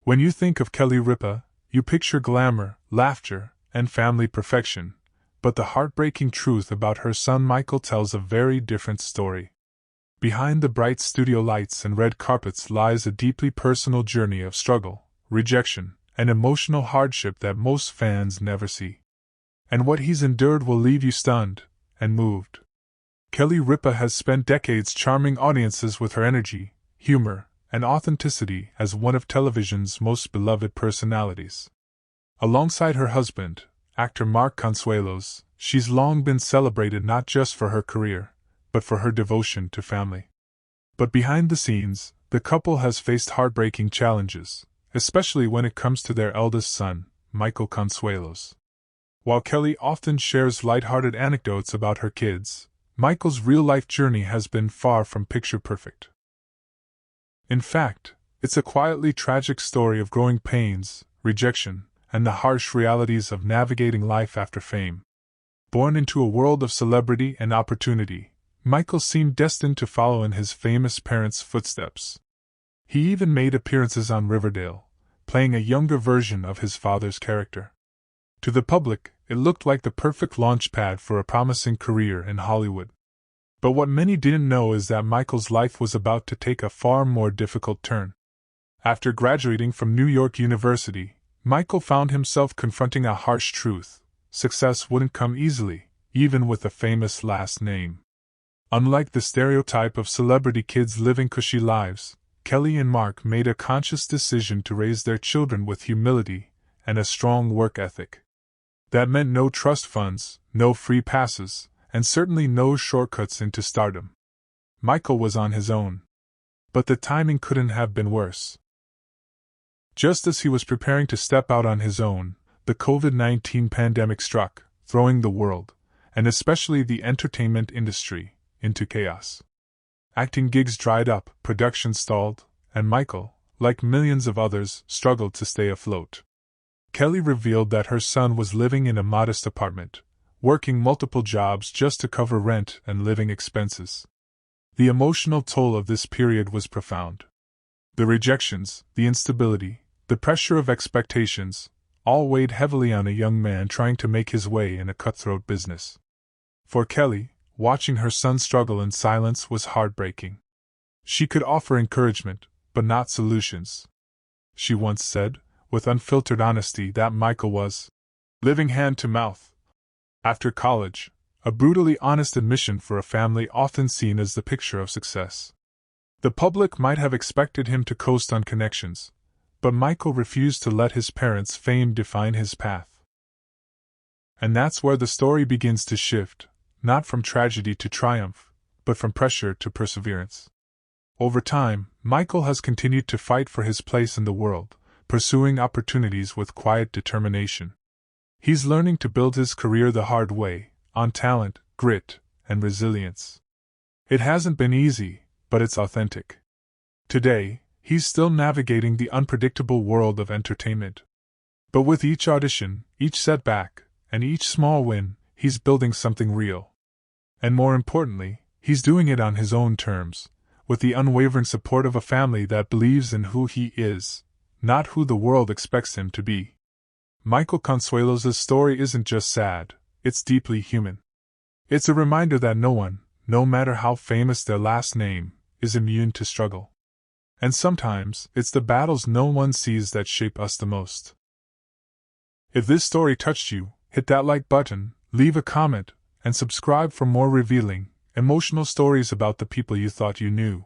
When you think of Kelly Ripa, you picture glamour, laughter, and family perfection, but the heartbreaking truth about her son Michael tells a very different story. Behind the bright studio lights and red carpets lies a deeply personal journey of struggle, rejection, and emotional hardship that most fans never see. And what he's endured will leave you stunned and moved. Kelly Ripa has spent decades charming audiences with her energy, humor, and authenticity as one of television's most beloved personalities. Alongside her husband, actor Consuelos, she's long been celebrated not just for her career, but for her devotion to family. But behind the scenes, the couple has faced heartbreaking challenges, especially when it comes to their eldest son, Michael Consuelos. While Kelly often shares lighthearted anecdotes about her kids, Michael's real-life journey has been far from picture-perfect. In fact, it's a quietly tragic story of growing pains, rejection, and the harsh realities of navigating life after fame. Born into a world of celebrity and opportunity, Michael seemed destined to follow in his famous parents' footsteps. He even made appearances on Riverdale, playing a younger version of his father's character. To the public, it looked like the perfect launchpad for a promising career in Hollywood. But what many didn't know is that Michael's life was about to take a far more difficult turn. After graduating from New York University, Michael found himself confronting a harsh truth: success wouldn't come easily, even with a famous last name. Unlike the stereotype of celebrity kids living cushy lives, Kelly and Mark made a conscious decision to raise their children with humility and a strong work ethic. That meant no trust funds, no free passes, and certainly no shortcuts into stardom. Michael was on his own. But the timing couldn't have been worse. Just as he was preparing to step out on his own, the COVID-19 pandemic struck, throwing the world, and especially the entertainment industry, into chaos. Acting gigs dried up, production stalled, and Michael, like millions of others, struggled to stay afloat. Kelly revealed that her son was living in a modest apartment, working multiple jobs just to cover rent and living expenses. The emotional toll of this period was profound. The rejections, the instability, the pressure of expectations, all weighed heavily on a young man trying to make his way in a cutthroat business. For Kelly, watching her son struggle in silence was heartbreaking. She could offer encouragement, but not solutions. She once said, with unfiltered honesty, that Michael was living hand to mouth. After college, a brutally honest admission for a family often seen as the picture of success. The public might have expected him to coast on connections, but Michael refused to let his parents' fame define his path. And that's where the story begins to shift, not from tragedy to triumph, but from pressure to perseverance. Over time, Michael has continued to fight for his place in the world, pursuing opportunities with quiet determination. He's learning to build his career the hard way, on talent, grit, and resilience. It hasn't been easy, but it's authentic. Today, he's still navigating the unpredictable world of entertainment. But with each audition, each setback, and each small win, he's building something real. And more importantly, he's doing it on his own terms, with the unwavering support of a family that believes in who he is, not who the world expects him to be. Michael Consuelos' story isn't just sad, it's deeply human. It's a reminder that no one, no matter how famous their last name, is immune to struggle. And sometimes, it's the battles no one sees that shape us the most. If this story touched you, hit that like button, leave a comment, and subscribe for more revealing, emotional stories about the people you thought you knew.